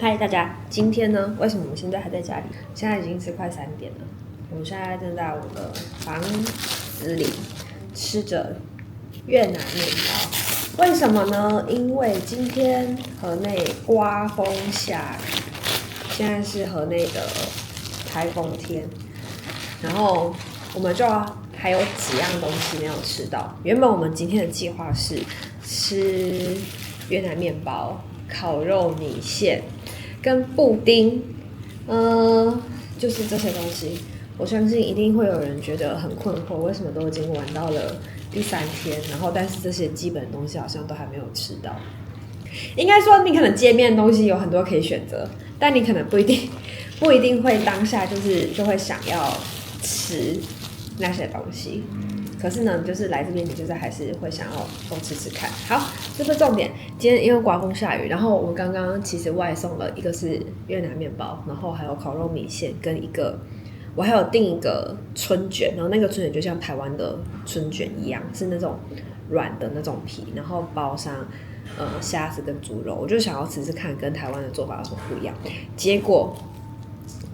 嗨，大家，今天呢？为什么我们现在还在家里？现在已经是快3点了。我们现在正在我的房子里吃着越南面包。为什么呢？因为今天河内刮风下雨，现在是河内的台风天，然后我们就还有几样东西没有吃到。原本我们今天的计划是吃越南面包、烤肉米线跟布丁，就是这些东西。我相信一定会有人觉得很困惑，为什么都已经玩到了第3天，然后但是这些基本的东西好像都还没有吃到。应该说，你可能街面的东西有很多可以选择，但你可能不一定会当下就会想要吃那些东西。可是呢，就是来这边，你就是还是会想要都吃吃看。好，这是重点。今天因为刮风下雨，然后我刚刚其实外送了一个是越南面包，然后还有烤肉米线跟我还有订一个春卷，然后那个春卷就像台湾的春卷一样，是那种软的那种皮，然后包上虾子跟猪肉。我就想要吃吃看跟台湾的做法有什么不一样。结果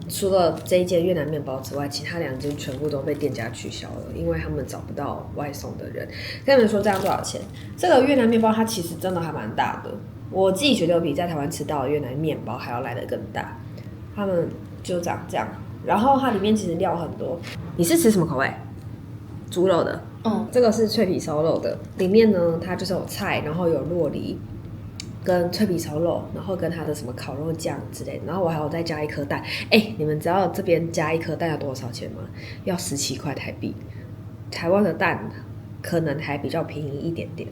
除了这一间越南面包之外，其他2间全部都被店家取消了，因为他们找不到外送的人。跟你们说这样多少钱？这个越南面包它其实真的还蛮大的，我自己觉得比在台湾吃到的越南面包还要来得更大。他们就长这样，然后它里面其实料很多。你是吃什么口味？猪肉的。这个是脆皮烧肉的，里面呢它就是有菜，然后有酪梨跟脆皮烧肉，然后跟它的什么烤肉酱之类的，然后我还有再加1颗蛋。你们知道这边加1颗蛋要多少钱吗？要17块台币。台湾的蛋可能还比较便宜一点点。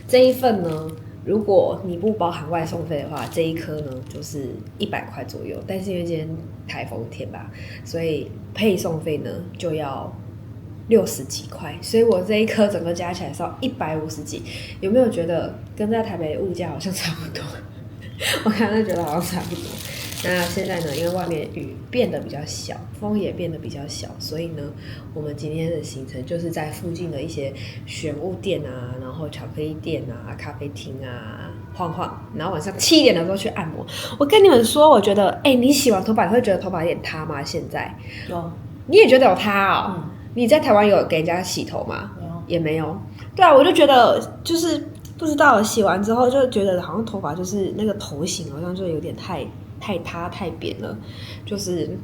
这一份呢，如果你不包含外送费的话，这1颗呢就是100块左右。但是因为今天台风天吧，所以配送费呢就要60几块，所以我这1颗整个加起来是要150几。有没有觉得跟在台北的物价好像差不多？我刚刚觉得好像差不多。那现在呢，因为外面雨变得比较小，风也变得比较小，所以呢，我们今天的行程就是在附近的一些选物店啊，然后巧克力店啊、咖啡厅啊晃晃，然后晚上7点的时候去按摩。我跟你们说，我觉得，你洗完头发会觉得头发有点塌吗？现在有，你也觉得有塌哦？你在台湾有给人家洗头吗？也没有。对啊，我就觉得就是不知道洗完之后就觉得好像头发就是那个头型好像就有点太塌太扁了，就是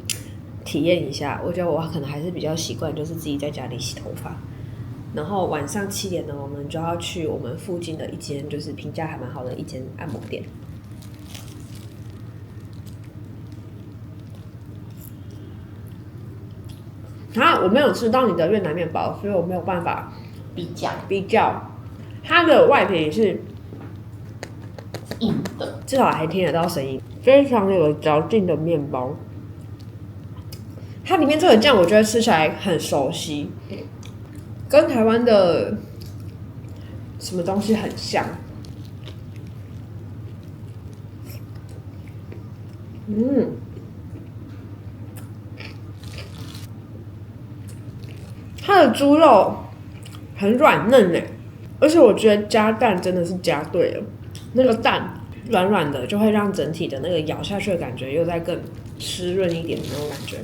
体验一下。我觉得我可能还是比较习惯就是自己在家里洗头发。然后晚上7点呢，我们就要去我们附近的一间就是评价还蛮好的一间按摩店。我没有吃到你的越南面包，所以我没有办法比较。它的外皮是硬的，至少还听得到声音，非常有嚼劲的面包。它里面这个酱我觉得吃起来很熟悉，跟台湾的什么东西很像。它的猪肉很软嫩耶，而且我觉得加蛋真的是加对了，那个蛋软软的，就会让整体的那个咬下去的感觉又再更湿润一点的那种感觉，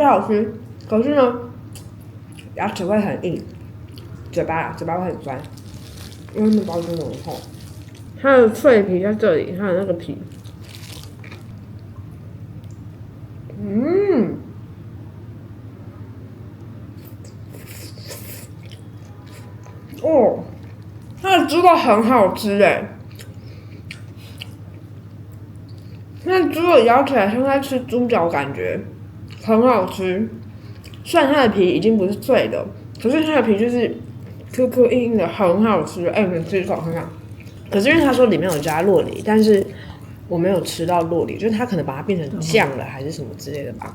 好吃。可是呢，牙齿会很硬，嘴巴会很酸，因为面包真的很厚。它的脆皮在这里，它的那个皮，它的猪肉很好吃哎，那猪肉咬起来像在吃猪脚，感觉很好吃。虽然它的皮已经不是脆的，可是它的皮就是 QQ 硬硬的，很好吃。你们吃一口看看。可是因为他说里面有加酪梨，但是我没有吃到酪梨，就是他可能把它变成酱了，还是什么之类的吧。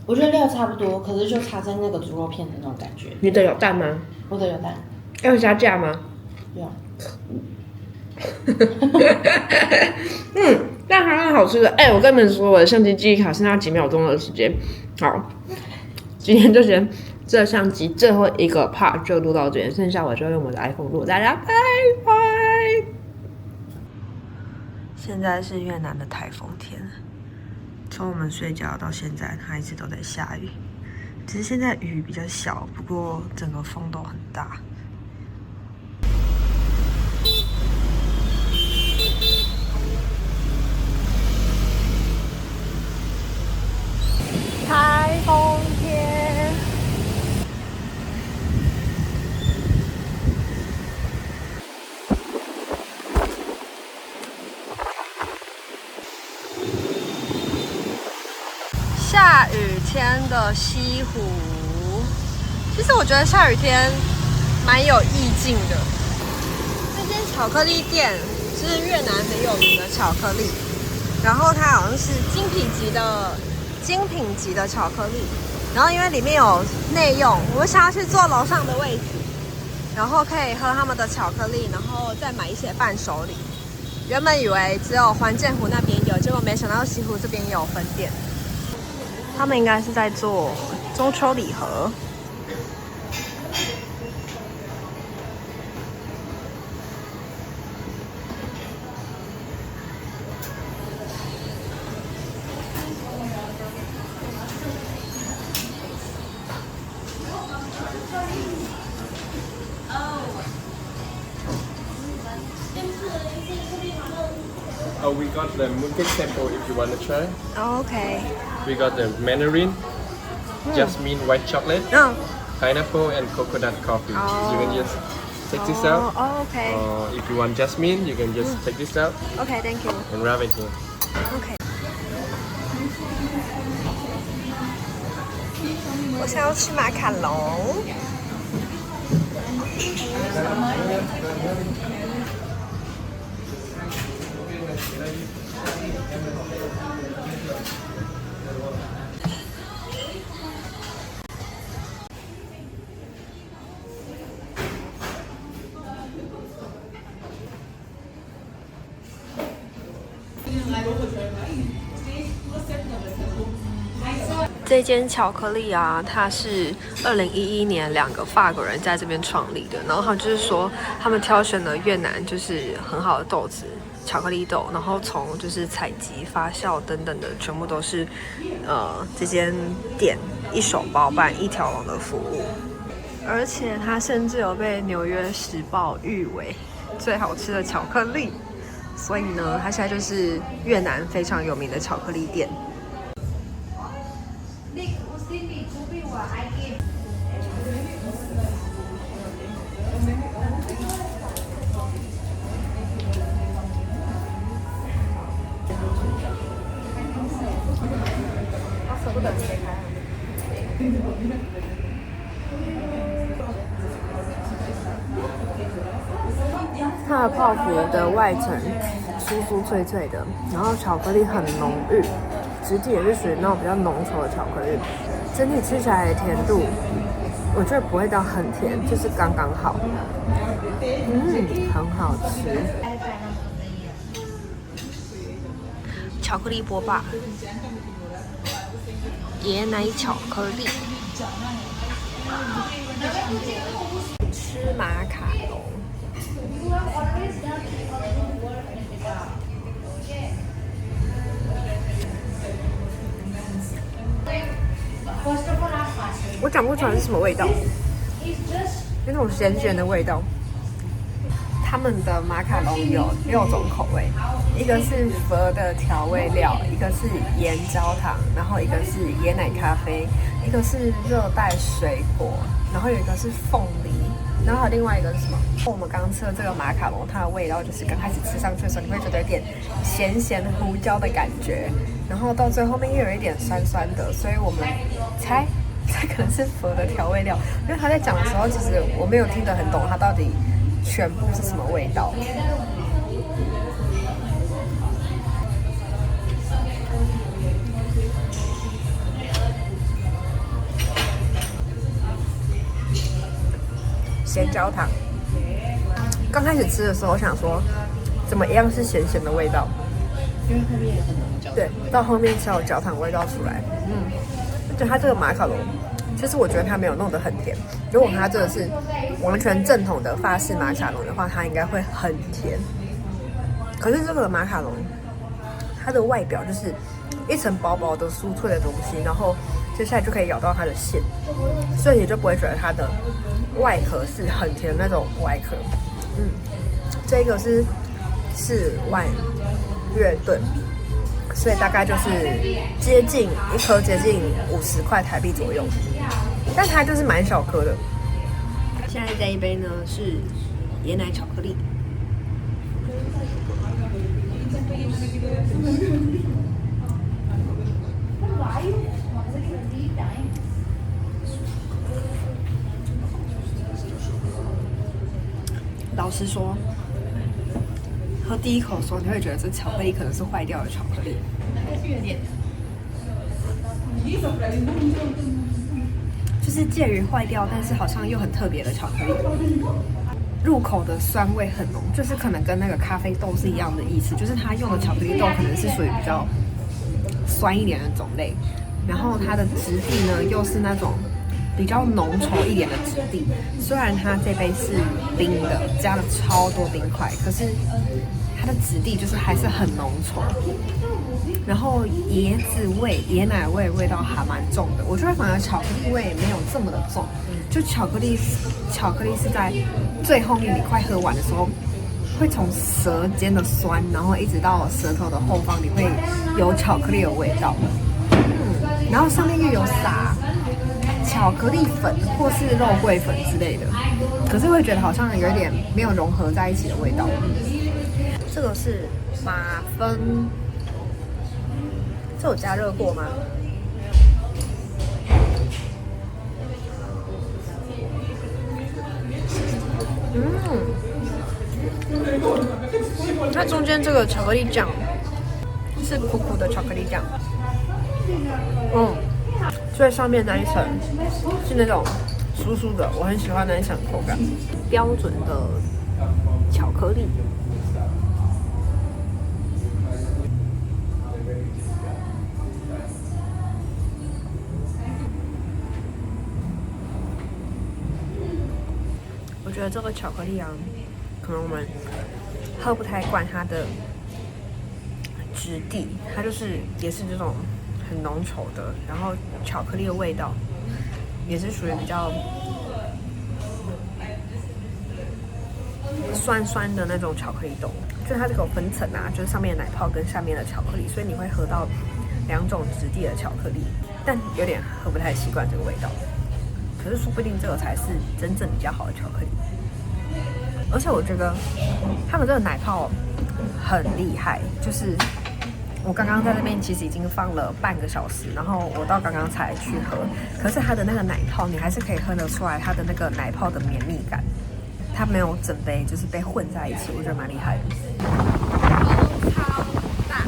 我觉得料差不多，可是就差在那个猪肉片的那种感觉。你的有蛋吗？我的有蛋。要加价吗？有。但还蛮好吃的。我跟你们说，我的相机记忆卡剩下几秒钟的时间。好，今天就先这相机最后一个 part 就录到这边，剩下我就用我的 iPhone 录。大家拜拜。现在是越南的台风天，从我们睡觉到现在，它一直都在下雨。只是现在雨比较小，不过整个风都很大。台风天。下雨天的西湖，其实我觉得下雨天蛮有意境的。这间巧克力店是越南很有名的巧克力，然后它好像是精品级的巧克力。然后因为里面有内用，我想要去坐楼上的位置，然后可以喝他们的巧克力，然后再买一些伴手礼。原本以为只有环建湖那边有，结果没想到西湖这边也有分店。他们应该是在做中秋礼盒。Oh, we got the mooncake sample if you want to try. OK。We got the mandarin, jasmine white chocolate, 嗯。pineapple, and coconut coffee. Oh. You can just take this out. Oh, OK。If you want jasmine, you can just take this out OK，Thank you。and wrap it here. OK。我想要吃马卡龙。这间巧克力啊，它是2011年2个法国人在这边创立的。然后他就是说，他们挑选了越南就是很好的豆子，巧克力豆，然后从就是采集、发酵等等的，全部都是这间店一手包办一条龙的服务。而且它甚至有被《纽约时报》誉为最好吃的巧克力。所以呢，它现在就是越南非常有名的巧克力店。舍不得切开。它的泡芙的外层酥酥脆脆的，然后巧克力很浓郁，质地也是属于那种比较浓稠的巧克力。整体吃起来的甜度，我觉得不会到很甜，就是刚刚好。很好吃。巧克力波霸，椰奶巧克力，吃马卡龙。我讲不出来是什么味道，有那种咸咸的味道。他们的马卡龙有6种口味，一个是佛的调味料，一个是盐焦糖，然后一个是椰奶咖啡，一个是热带水果，然后有一个是凤梨，然后还有另外一个是什么？我们刚吃的这个马卡龙，它的味道就是刚开始吃上去的时候，你会觉得有点咸咸胡椒的感觉，然后到最后面又有一点酸酸的，所以我们猜这可能是佛的调味料，因为他在讲的时候，其实我没有听得很懂，他到底全部是什么味道。咸焦糖，刚开始吃的时候，我想说，怎么一样是咸咸的味道？因为后面也很浓焦。对，到后面才有焦糖味道出来。而且它这个马卡龙，其实我觉得它没有弄得很甜。如果它这个是完全正统的法式马卡龙的话，它应该会很甜。可是这个马卡龙，它的外表就是一层薄薄的酥脆的东西，然后接下来就可以咬到它的馅，所以你就不会觉得它的外壳是很甜的那种外壳。这个是4万越盾，所以大概就是接近一颗接近50块台币左右，但它就是蛮小颗的。现在这一杯呢是椰奶巧克力。老实说，喝第一口的时候，你会觉得这巧克力可能是坏掉的巧克力。就是介于坏掉，但是好像又很特别的巧克力。入口的酸味很浓，就是可能跟那个咖啡豆是一样的意思，就是它用的巧克力豆可能是属于比较酸一点的种类，然后它的质地呢又是那种比较浓稠一点的质地。虽然它这杯是冰的，加了超多冰块，可是它的质地就是还是很浓稠。然后椰子味、椰奶味味道还蛮重的，我觉得反而巧克力味没有这么的重。就巧克力是在最后面你快喝完的时候，会从舌尖的酸，然后一直到舌头的后方，你会有巧克力的味道。然后上面又有撒巧克力粉或是肉桂粉之类的，可是会觉得好像有一点没有融合在一起的味道。这个是马芬，这有加热过吗？它中间这个巧克力酱是苦苦的巧克力酱，最上面那一层是那种酥酥的，我很喜欢那一层口感，标准的巧克力。我觉得这个巧克力啊，可能我们喝不太惯它的质地，它就是也是这种很浓稠的，然后巧克力的味道也是属于比较酸酸的那种巧克力豆，就是它这个有分层啊，就是上面的奶泡跟下面的巧克力，所以你会喝到2种质地的巧克力，但有点喝不太习惯这个味道。可是说不定这个才是真正比较好的巧克力。而且我觉得他们这个奶泡很厉害，就是我刚刚在那边其实已经放了半个小时，然后我到刚刚才去喝，可是它的那个奶泡你还是可以喝得出来它的那个奶泡的绵密感，它没有整杯就是被混在一起，我觉得蛮厉害的。超大。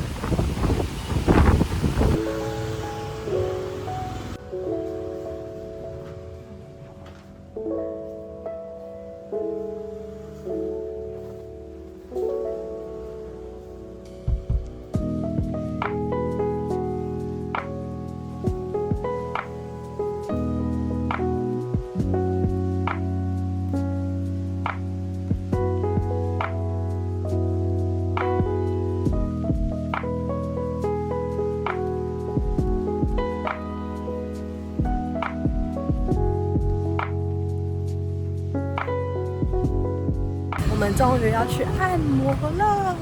我们终于要去按摩了，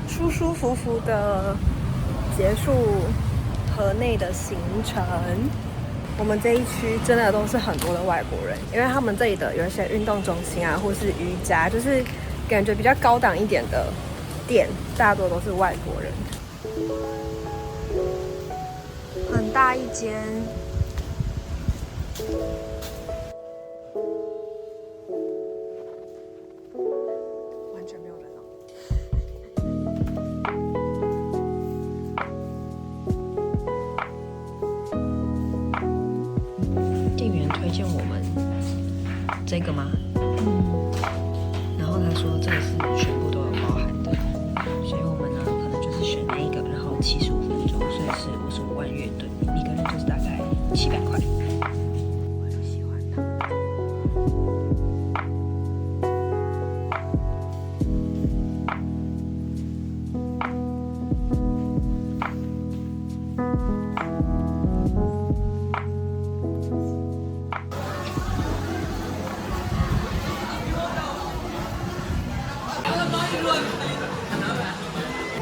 舒舒服服的结束河内的行程。我们这一区真的都是很多的外国人，因为他们这里的有一些运动中心啊，或是瑜伽，就是感觉比较高档一点的店，大多都是外国人。很大一间。推荐我们这个吗？然后他说这个是全部都有包含的，所以我们呢可能就是选那一个，然后75分钟，所以是55万越盾，一个人就是大概700块。我就喜欢它。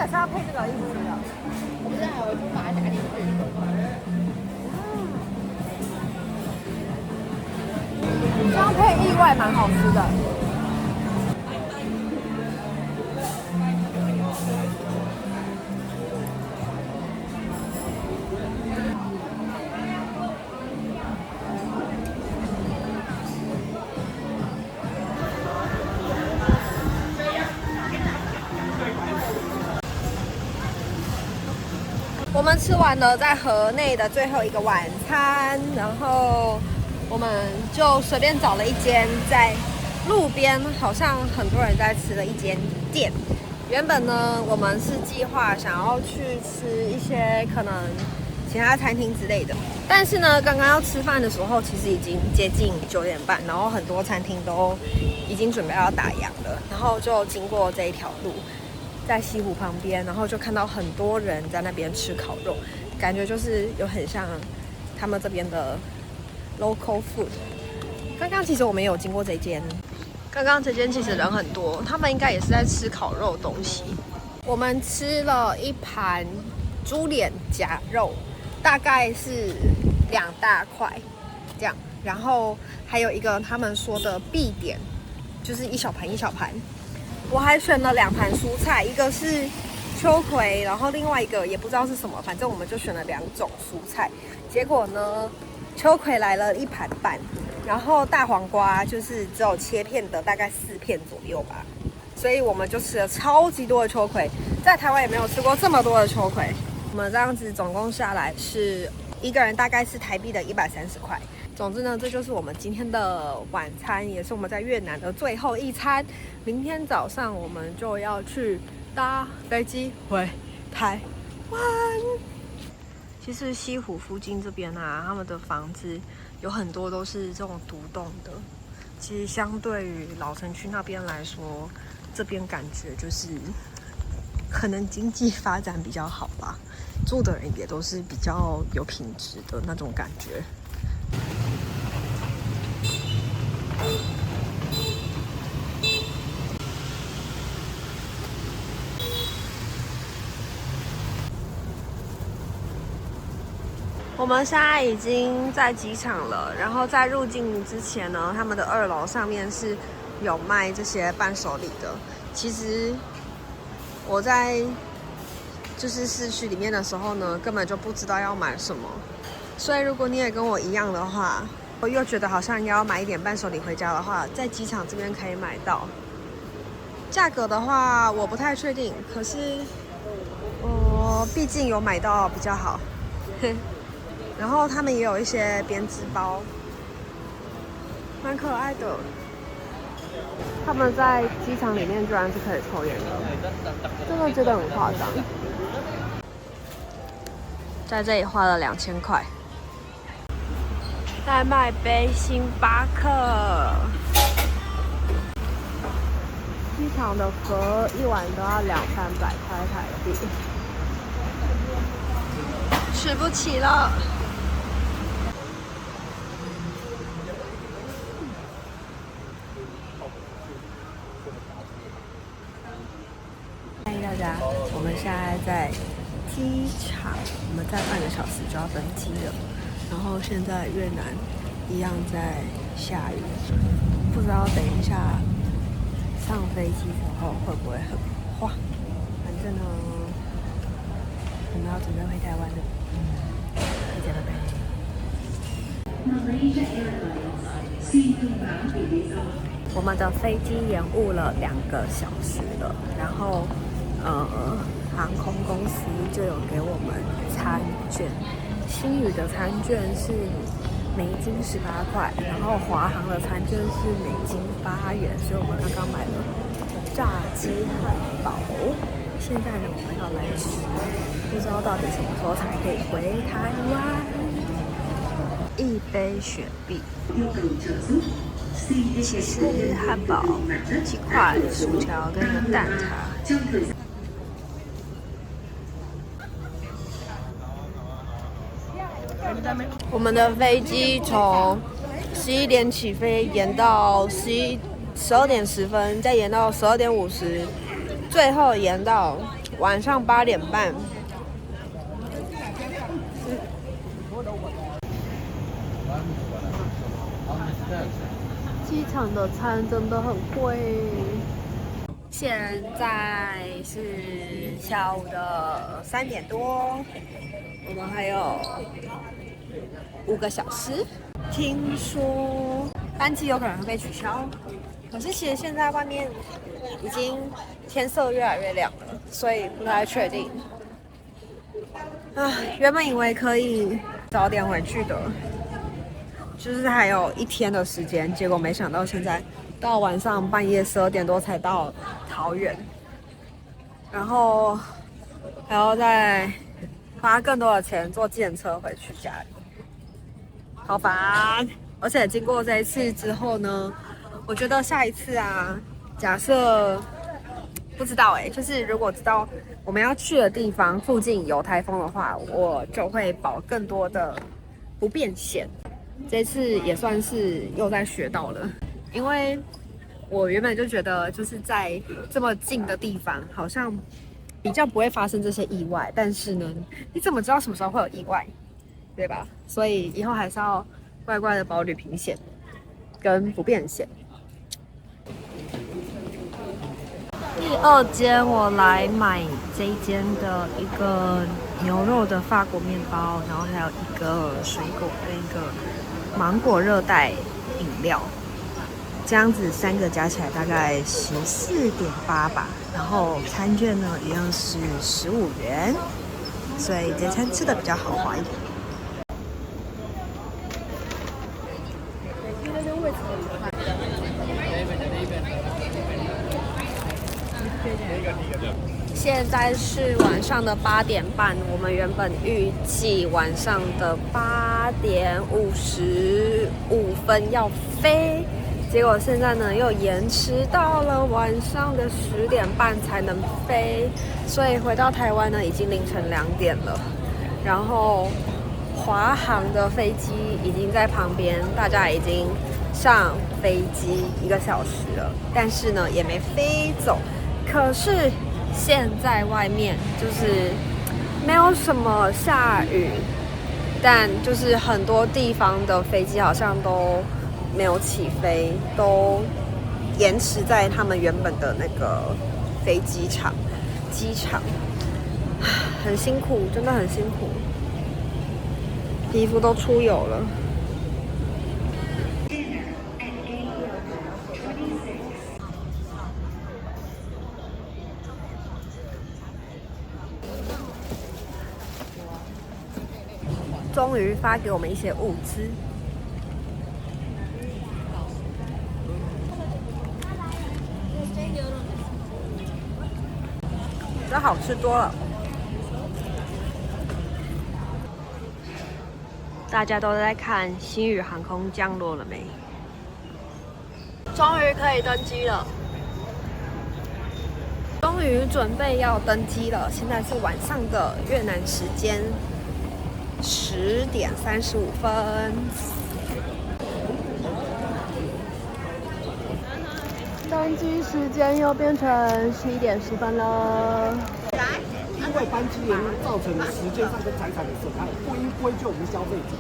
可是要配这个意思的。我不知道，我就把它加进去。这样配意外蛮好吃的。我们吃完了在河内的最后一个晚餐，然后我们就随便找了一间在路边好像很多人在吃的一间店。原本呢，我们是计划想要去吃一些可能其他餐厅之类的，但是呢，刚刚要吃饭的时候，其实已经接近9点半，然后很多餐厅都已经准备要打烊了，然后就经过这一条路。在西湖旁边，然后就看到很多人在那边吃烤肉，感觉就是有很像他们这边的 local food。刚刚其实我们有经过这间，刚刚这间其实人很多，他们应该也是在吃烤肉东西。我们吃了一盘猪脸夹肉，大概是2大块这样，然后还有一个他们说的必点，就是一小盘一小盘。我还选了2盘蔬菜，一个是秋葵，然后另外一个也不知道是什么，反正我们就选了2种蔬菜。结果呢，秋葵来了1盘半，然后大黄瓜就是只有切片的，大概4片左右吧。所以我们就吃了超级多的秋葵，在台湾也没有吃过这么多的秋葵。我们这样子总共下来是一个人大概是台币的130块。总之呢，这就是我们今天的晚餐，也是我们在越南的最后一餐。明天早上我们就要去搭飞机回台湾。其实西湖附近这边啊，他们的房子有很多都是这种独栋的。其实相对于老城区那边来说，这边感觉就是可能经济发展比较好吧，住的人也都是比较有品质的那种感觉。我们现在已经在机场了，然后在入境之前呢，他们的2楼上面是有卖这些伴手礼的。其实我在就是市区里面的时候呢，根本就不知道要买什么，所以如果你也跟我一样的话，我又觉得好像要买一点伴手礼回家的话，在机场这边可以买到。价格的话我不太确定，可是我毕竟有买到比较好。然后他们也有一些编织包，蛮可爱的。他们在机场里面居然是可以抽烟的，真的觉得很夸张。在这里花了2000块，在卖杯星巴克。机场的盒一碗都要200-300块台币，吃不起了。欢迎大家，我们现在在机场，我们在半个小时就要登机了。然后现在越南一样在下雨，不知道等一下上飞机之后会不会很滑。反正呢，我们要准备回台湾了。大家拜拜。我们的飞机延误了2个小时了，然后航空公司就有给我们餐券，星宇的餐券是美金18块，然后华航的餐券是美金8元，所以我们刚刚买了炸鸡汉堡。现在呢，我们要来吃，不知道到底什么时候才可以回台湾。一杯雪碧，起司汉堡、鸡块、薯条跟一个蛋挞。我们的飞机从11点起飞，延到12点10分，再延到12点50，最后延到晚上8点半。机场的餐真的很贵。现在是下午的3点多，我们还有5个小时。听说班机有可能会被取消，可是其实现在外面已经天色越来越亮了，所以不太确定。原本以为可以早点回去的，就是还有1天的时间，结果没想到现在到晚上半夜12点多才到桃园，然后还要再花更多的钱坐计程车回去家里，好烦。而且经过这一次之后呢，我觉得下一次啊，假设不知道就是如果知道我们要去的地方附近有台风的话，我就会保更多的不便险。这次也算是又在学到了，因为我原本就觉得就是在这么近的地方，好像比较不会发生这些意外，但是呢，你怎么知道什么时候会有意外，对吧？所以以后还是要乖乖的保旅平险跟不便险。第2间我来买这一间的一个牛肉的法国面包，然后还有一个水果跟一个芒果热带饮料，这样子3个加起来大概14.8吧。然后餐券呢一样是15元，所以这餐吃的比较豪华一点。现在是晚上的8点半，我们原本预计晚上的8点55分要飞，结果现在呢又延迟到了晚上的10点半才能飞，所以回到台湾呢已经凌晨2点了。然后华航的飞机已经在旁边，大家已经上飞机1个小时了，但是呢也没飞走。可是现在外面就是没有什么下雨，但就是很多地方的飞机好像都没有起飞，都延迟在他们原本的那个飞机场、机场，很辛苦，真的很辛苦，皮肤都出油了。终于发给我们一些物资，这好吃多了。大家都在看星宇航空降落了没？终于可以登机了，终于准备要登机了。现在是晚上的越南时间10点35分。登机时间又变成11点10分了。因为班机延误造成的时间上跟财产的损害，不应归咎于消费者。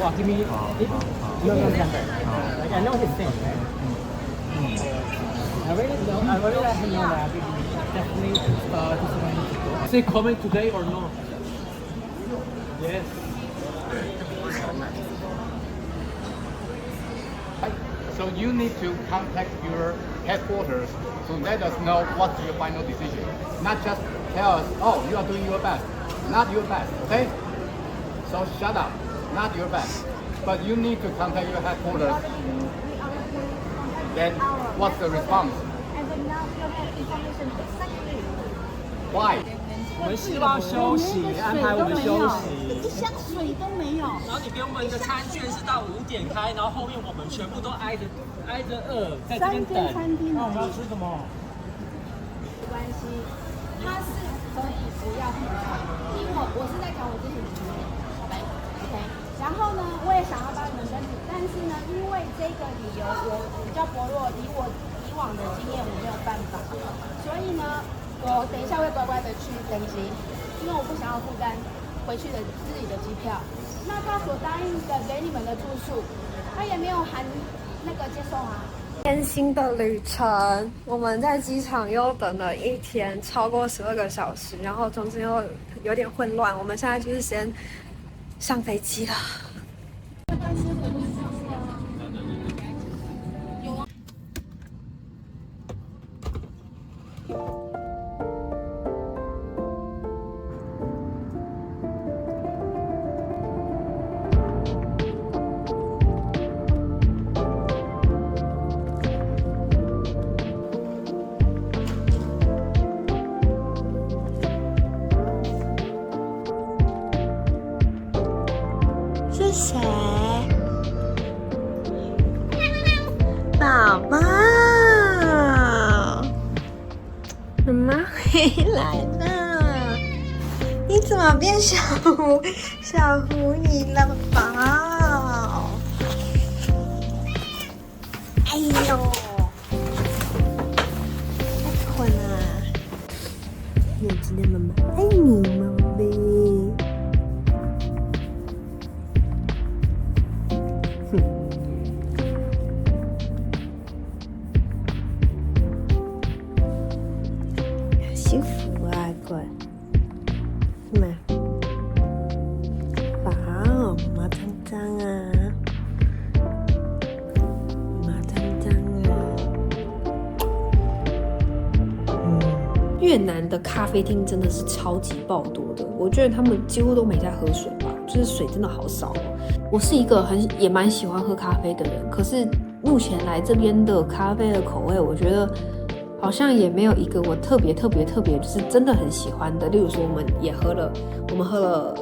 哇，这边no number. I know his thing. I really let him know that definitely Is he coming today or not? Yes. So you need to contact your headquarters to let us know what's your final decision. Not just tell us, oh, you are doing your best. Not your best, okay? So shut up. Not your best. But you need to contact your headquarters. Then what's the response? Why? 我们希望休息，安排我们休息。一箱水都没有。然后你给我们的餐券是到5点开，然后后面我们全部都挨着饿，在这边等。那我们要吃什么？没关系，所以不要平常。因为我是在讲我自己的经验，好呗 ，OK。然后呢，我也想要帮你们申请，但是呢，因为这个理由我比较薄弱，以我以往的经验我没有办法，所以呢，我等一下会乖乖的去登机，因为我不想要负担回去的自己的机票。那他所答应的给你们的住宿，他也没有含那个接送啊。艰辛的旅程，我们在机场又等了一天，超过12个小时，然后中间又有点混乱。我们现在就是先上飞机了。是谁？宝宝，妈妈回来了！你怎么变小狐狸了，宝宝？哎呦，太困了！你知道妈妈爱你吗，宝贝？舒服啊，乖，是吗？宝，毛脏脏啊，毛脏脏啊。越南的咖啡厅真的是超级爆多的，我觉得他们几乎都没在喝水吧，就是水真的好少哦。我是一个也蛮喜欢喝咖啡的人，可是目前来这边的咖啡的口味，我觉得好像也没有一个我特别就是真的很喜欢的。例如说，我们喝了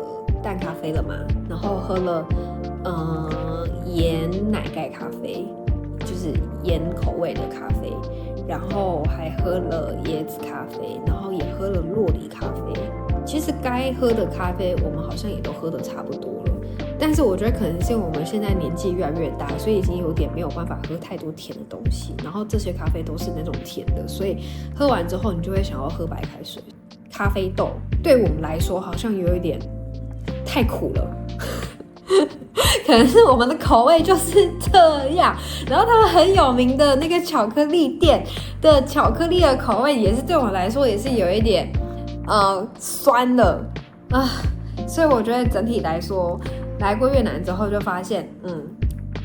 淡咖啡了嘛，然后喝了盐奶盖咖啡，就是盐口味的咖啡，然后还喝了椰子咖啡，然后也喝了酪梨咖啡。其实该喝的咖啡我们好像也都喝得差不多了，但是我觉得可能是因为我们现在年纪越来越大，所以已经有点没有办法喝太多甜的东西，然后这些咖啡都是那种甜的，所以喝完之后你就会想要喝白开水。咖啡豆对我们来说好像有一点太苦了可能是我们的口味就是这样。然后他们很有名的那个巧克力店的巧克力的口味也是对我来说也是有一点酸的啊，所以我觉得整体来说来过越南之后就发现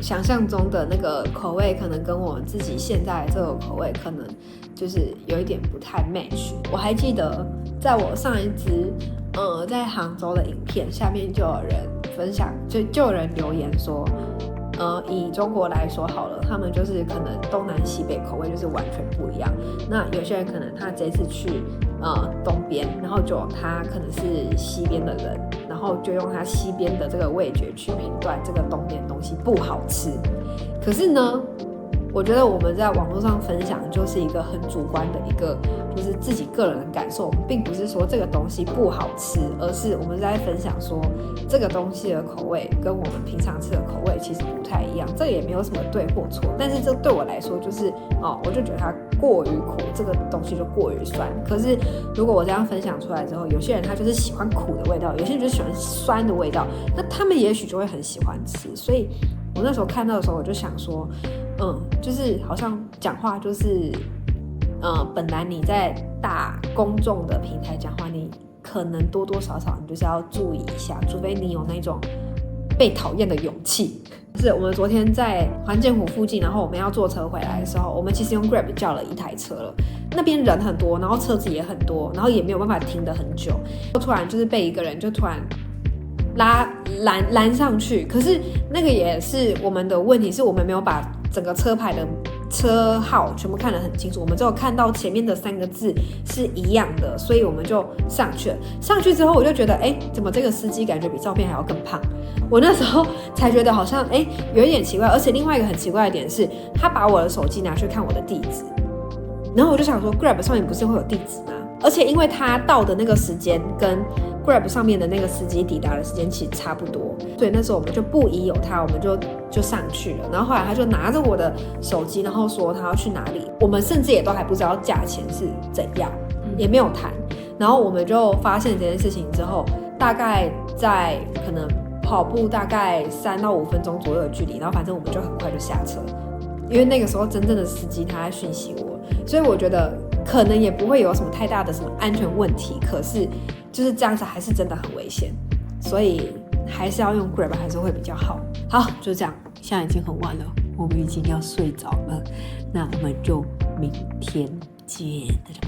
想象中的那个口味可能跟我自己现在这个口味可能就是有一点不太 match。 我还记得在我上一支在杭州的影片下面就有人分享，就有人留言说以中国来说好了，他们就是可能东南西北口味就是完全不一样。那有些人可能他这次去东边，然后就他可能是西边的人，然后就用他西边的这个味觉去评断这个东边的东西不好吃。可是呢，我觉得我们在网络上分享就是一个很主观的一个，就是自己个人的感受，并不是说这个东西不好吃，而是我们在分享说这个东西的口味跟我们平常吃的口味其实不太一样。这也没有什么对或错，但是这对我来说就是我就觉得它过于苦，这个东西就过于酸。可是如果我这样分享出来之后，有些人他就是喜欢苦的味道，有些人就喜欢酸的味道，那他们也许就会很喜欢吃。所以我那时候看到的时候，我就想说就是好像讲话就是本来你在大公众的平台讲话，你可能多多少少你就是要注意一下，除非你有那种被讨厌的勇气。是我们昨天在环建湖附近，然后我们要坐车回来的时候，我们其实用 Grab 叫了一台车了，那边人很多，然后车子也很多，然后也没有办法停得很久，突然就是被一个人就突然拦上去。可是那个也是我们的问题，是我们没有把整个车牌的车号全部看得很清楚，我们只有看到前面的3个字是一样的，所以我们就上去了。上去之后我就觉得怎么这个司机感觉比照片还要更胖。我那时候才觉得好像有一点奇怪。而且另外一个很奇怪的点是，他把我的手机拿去看我的地址，然后我就想说 Grab 上面不是会有地址吗？而且因为他到的那个时间跟 Grab 上面的那个司机抵达的时间其实差不多，所以那时候我们就不疑有他，我们就上去了。然后后来他就拿着我的手机，然后说他要去哪里，我们甚至也都还不知道价钱是怎样，也没有谈。然后我们就发现这件事情之后，大概在可能跑步大概3到5分钟左右的距离，然后反正我们就很快就下车，因为那个时候真正的司机他在讯息我，所以我觉得可能也不会有什么太大的什么安全问题，可是就是这样子还是真的很危险，所以还是要用 Grab 还是会比较好。好，就这样，现在已经很晚了，我们已经要睡着了，那我们就明天见，大家。